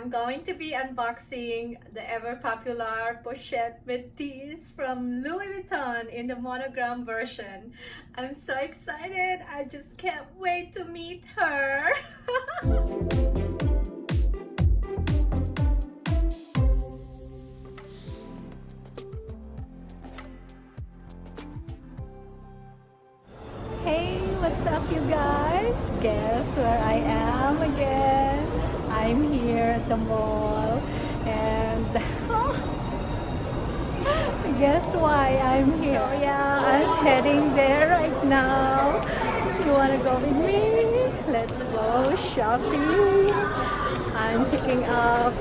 I'm going to be unboxing the ever popular Pochette Métis from Louis Vuitton in the monogram version. I'm so excited. I just can't wait to meet her. Hey, what's up you guys? Guess where I am again? I'm here at the mall and guess why I'm here? So yeah, I'm heading there right now. You wanna go with me? Let's go shopping. I'm picking up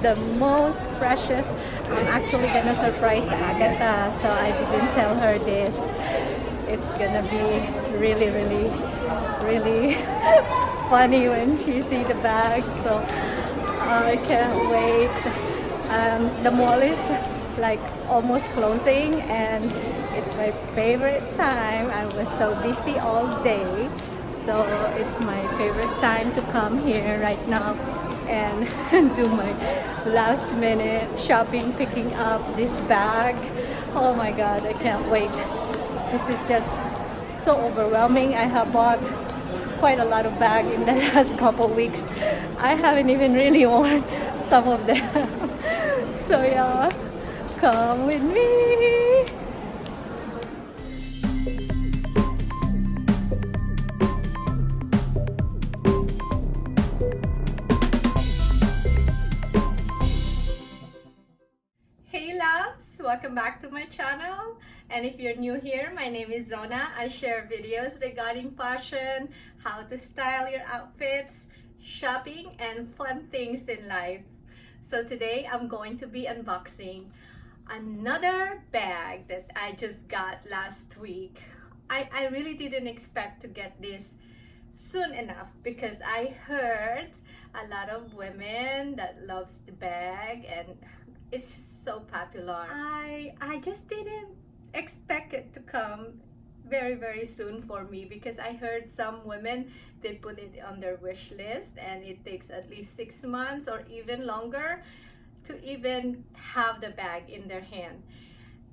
the most precious. I'm actually gonna surprise Agatha, so I didn't tell her this. It's gonna be really funny when she see the bag, so I can't wait. The mall is like almost closing and it's my favorite time. I was so busy all day, so it's my favorite time to come here right now and do my last minute shopping, picking up this bag. Oh my god, I can't wait. This is just so overwhelming. I have bought quite a lot of bags in the last couple weeks. I haven't even really worn some of them. So yeah, come with me. Hey loves, welcome back to my channel. And if you're new here, my name is Zona. I share videos regarding fashion, how to style your outfits, shopping, and fun things in life. So today I'm going to be unboxing another bag that I just got last week. I really didn't expect to get this soon enough because I heard a lot of women that loves the bag and it's just so popular. I just didn't expect it to come very soon for me because I heard some women, they put it on their wish list and it takes at least 6 months or even longer to even have the bag in their hand.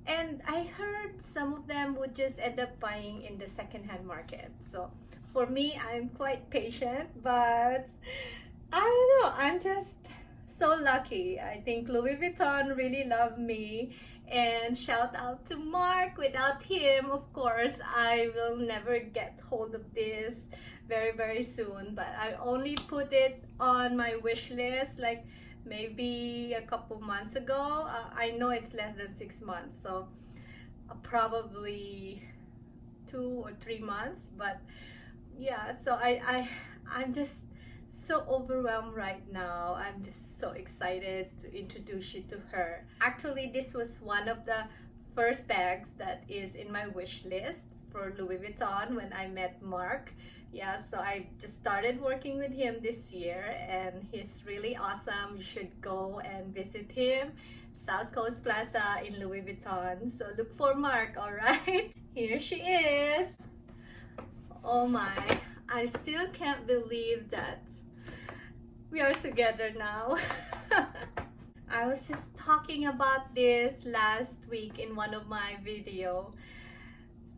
And I heard some of them would just end up buying in the secondhand market. So for me, I'm quite patient, but I don't know, I'm just so lucky. I think Louis Vuitton really loved me, and shout out to Mark. Without him, of course, I will never get hold of this very soon. But I only put it on my wish list like maybe a couple months ago. I know it's less than 6 months, so probably 2 or 3 months. But yeah, so I'm just so overwhelmed right now. I'm just so excited to introduce you to her. Actually, this was one of the first bags that is in my wish list for Louis Vuitton when I met Mark. Yeah, so I just started working with him this year and he's really awesome. You should go and visit him, South Coast Plaza in Louis Vuitton. So look for Mark, alright? Here she is. Oh my, I still can't believe that we are together now. I was just talking about this last week in one of my videos.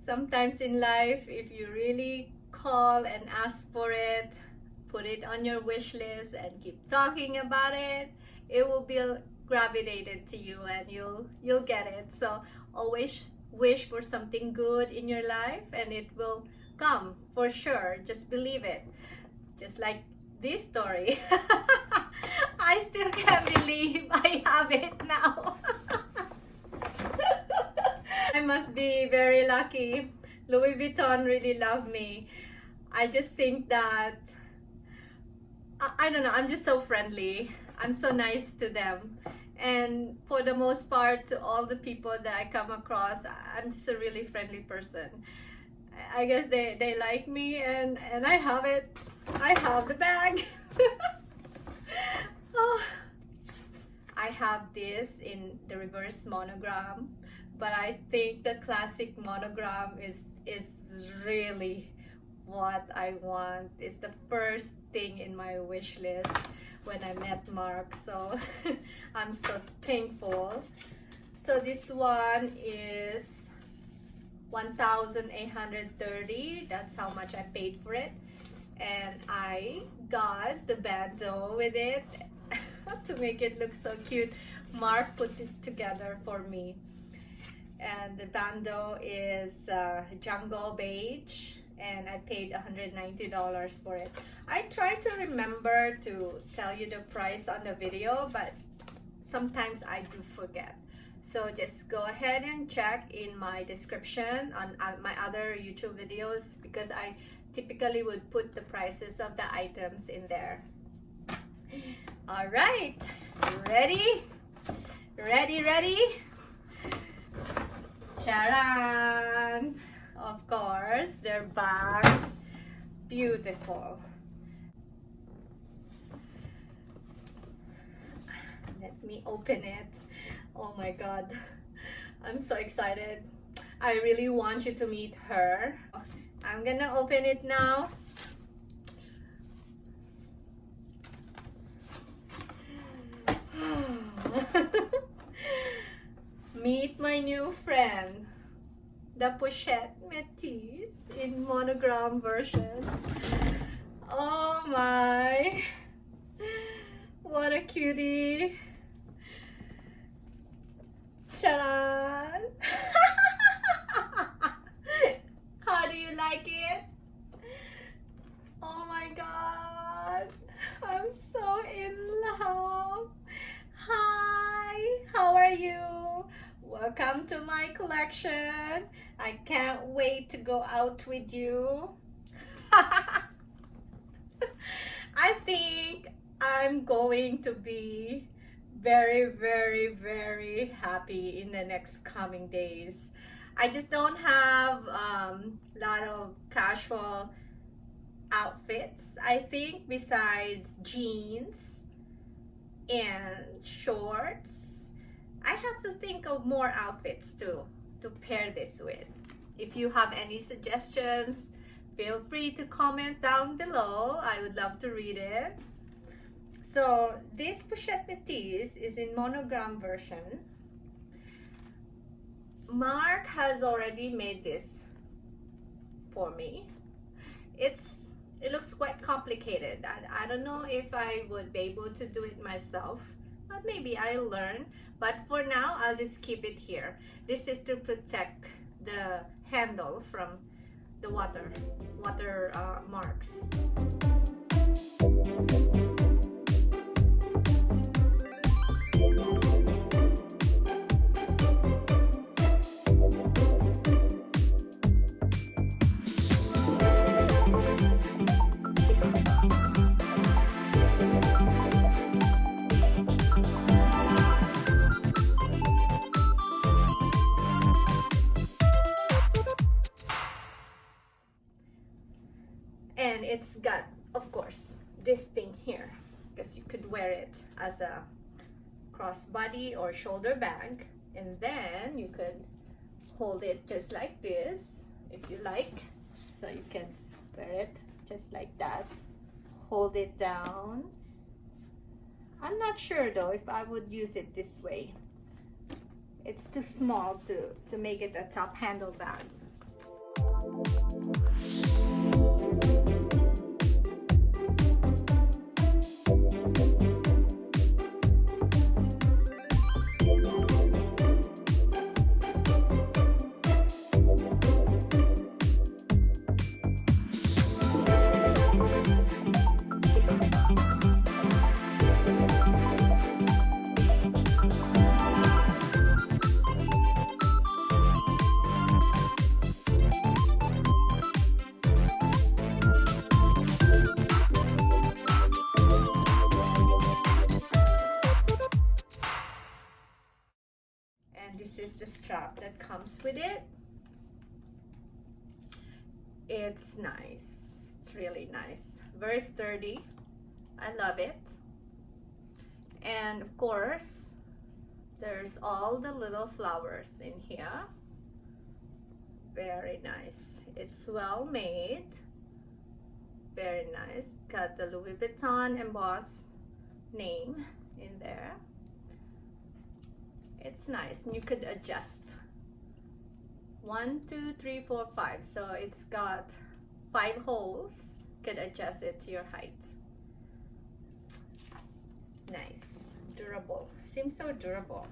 Sometimes in life, if you really call and ask for it, put it on your wish list and keep talking about it, it will be gravitated to you and you'll get it. So always wish for something good in your life and it will come for sure. Just believe it. Just like this story. I still can't believe I have it now. I must be very lucky. Louis Vuitton really loved me. I just think that I don't know, I'm just so friendly. I'm so nice to them. And for the most part, to all the people that I come across, I'm just a really friendly person. I guess they like me and I have it. I have the bag. Oh, I have this in the reverse monogram, but I think the classic monogram is really what I want. It's the first thing in my wish list. when I met Mark, so I'm so thankful. So this one is 1,830. That's how much I paid for it, and I got the bandeau with it to make it look so cute. Mark put it together for me, and the bandeau is jungle beige, and I paid $190 for it. I try to remember to tell you the price on the video, but sometimes I do forget. So just go ahead and check in my description on my other YouTube videos, because I typically would put the prices of the items in there. All right, ready? Ready? Charan! Of course, their bags, beautiful. Let me open it. Oh my god, I'm so excited. I really want you to meet her. I'm gonna open it now. Meet my new friend, the Pochette Métis in monogram version. Oh my, what a cutie. Charan! How do you like it? Oh my god, I'm so in love. Hi, how are you? Welcome to my collection. I can't wait to go out with you. I think I'm going to be very happy in the next coming days. I just don't have a lot of casual outfits, I think, besides jeans and shorts. I have to think of more outfits to pair this with. If you have any suggestions, feel free to comment down below. I would love to read it. So this Pochette Métis is in monogram version. Mark has already made this for me. It looks quite complicated. I don't know if I would be able to do it myself, but maybe I'll learn. But for now, I'll just keep it here. This is to protect the handle from the water marks. And it's got, of course, this thing here, because you could wear it as a crossbody or shoulder bag, and then you could hold it just like this if you like. So you can wear it just like that, hold it down. I'm not sure though if I would use it this way. It's too small to make it a top handle bag. This is the strap that comes with it. It's nice. It's really nice. Very sturdy. I love it. And of course, there's all the little flowers in here. Very nice. It's well made. Very nice. Got the Louis Vuitton embossed name in there. It's nice, and you could adjust 1, 2, 3, 4, 5. So it's got 5 holes. Could adjust it to your height. Nice, durable. Seems so durable.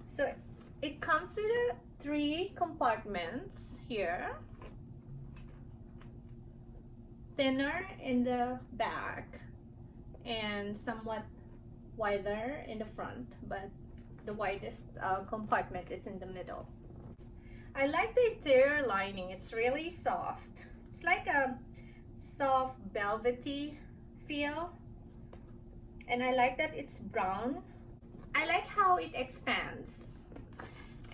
So it comes with 3 compartments here. Thinner in the back and somewhat wider in the front, but the widest compartment is in the middle. I like the interior lining. It's really soft. It's like a soft velvety feel, and I like that it's brown. I like how it expands,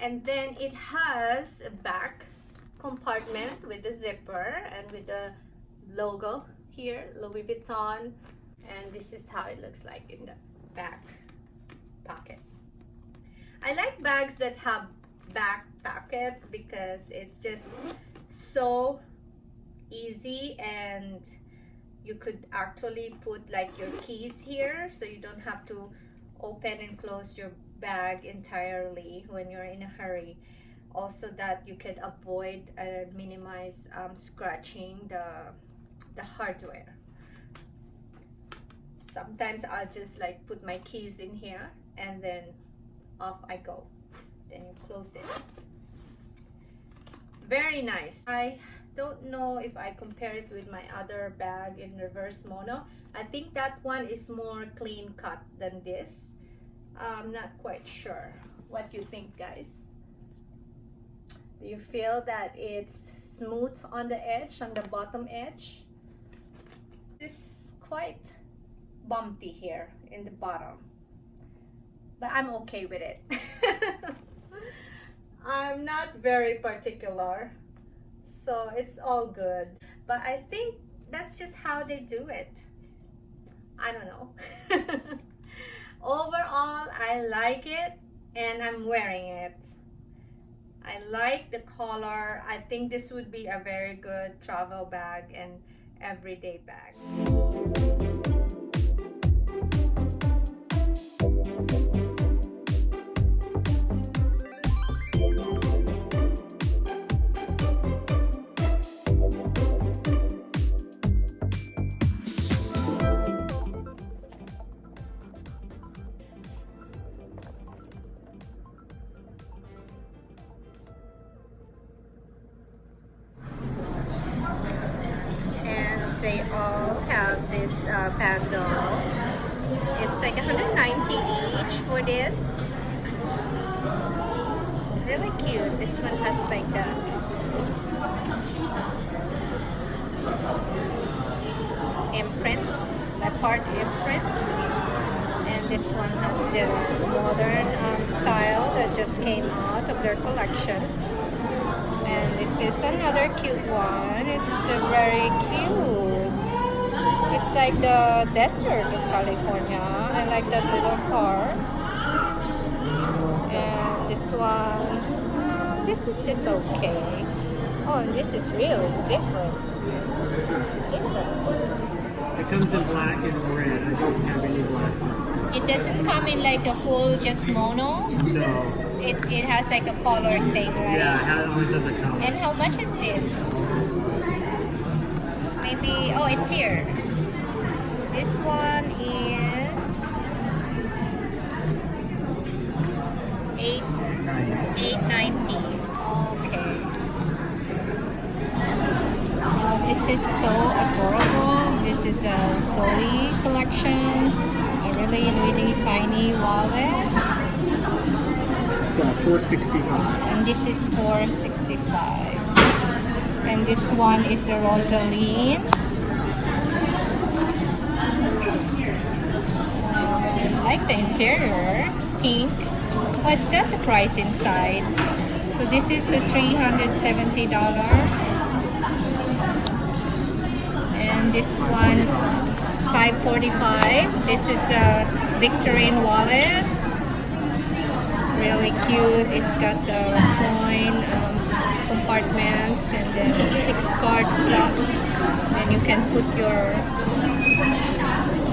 and then it has a back compartment with the zipper and with the logo here, Louis Vuitton, and this is how it looks like in the back pocket. I like bags that have back pockets because it's just so easy, and you could actually put like your keys here, so you don't have to open and close your bag entirely when you're in a hurry. Also, that you could avoid and minimize scratching the hardware. Sometimes I'll just like put my keys in here and then off I go. Then you close it. Very nice. I don't know if I compare it with my other bag in reverse mono. I think that one is more clean cut than this. I'm not quite sure. What do you think, guys? Do you feel that it's smooth on the edge, on the bottom edge? It's quite bumpy here in the bottom, but I'm okay with it. I'm not very particular, so it's all good. But I think that's just how they do it. I don't know. Overall, I like it, and I'm wearing it. I like the color. I think this would be a very good travel bag and everyday bag. They all have this BANDEAU. It's like 190 each for this. It's really cute. This one has like the imprint, that part imprint, and this one has the modern style that just came out of their collection. And this is another cute one. It's very cute. It's like the desert of California. I like that little car. And this one, this is just okay. Oh, and this is really different. It comes in black and red. I don't have any black. It doesn't come in like a full just mono? No. It has like a color thing, right? Yeah, it always has a color. And how much is this? Maybe, oh, it's here. This one is $8.90. Okay. This is so adorable. This is a Zoe collection. A really tiny wallet. $4.65. And this is $4.65. And this one is the Rosaline. I like the interior, pink. What's that the price inside? So this is a $370. And this one, $5.45. This is the Victorine wallet. Really cute. It's got the coin compartments and then 6 card slots. Then you can put your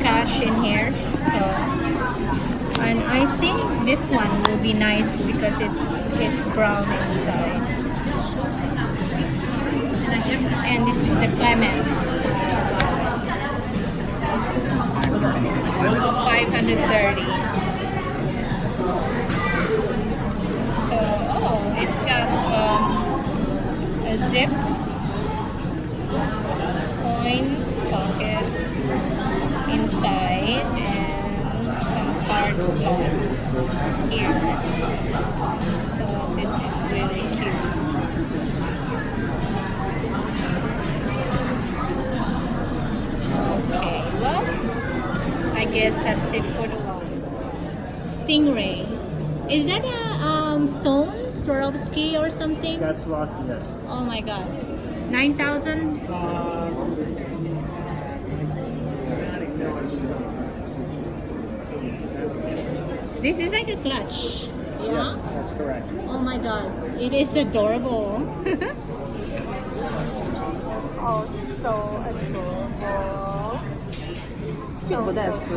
cash in here. So, and I think this one will be nice because it's brown inside. And this is the Clemens. 530. So, oh, it's got a zip, coin pockets inside, and some card slots here. So this is really cute. Okay, well, I guess that's it for the one. Stingray. Is that a stone, Swarovski or something? That's Swarovski, yes. Oh my god. 9,000? Not exactly sure. This is like a clutch. Yeah? Yes, that's correct. Oh my god. It is adorable. Oh, so adorable. So adorable.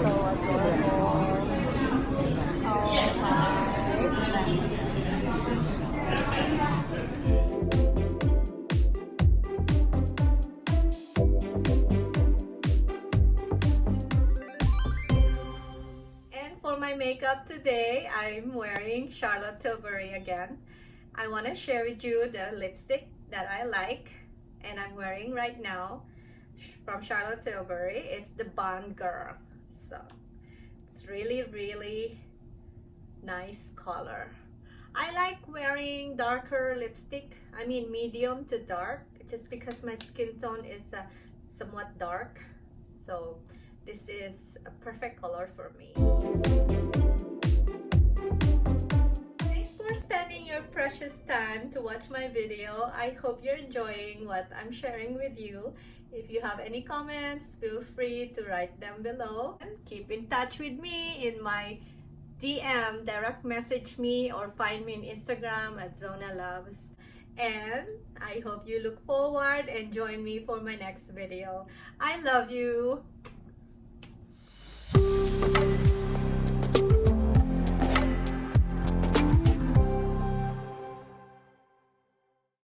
For my makeup today, I'm wearing Charlotte Tilbury again. I want to share with you the lipstick that I like and I'm wearing right now from Charlotte Tilbury. It's the Bond Girl. So it's really nice color. I like wearing darker lipstick. I mean medium to dark, just because my skin tone is somewhat dark. So this is a perfect color for me. Thanks for spending your precious time to watch my video. I hope you're enjoying what I'm sharing with you. If you have any comments, feel free to write them below. And keep in touch with me in my DM, direct message me or find me on Instagram at Zona Loves. And I hope you look forward and join me for my next video. I love you.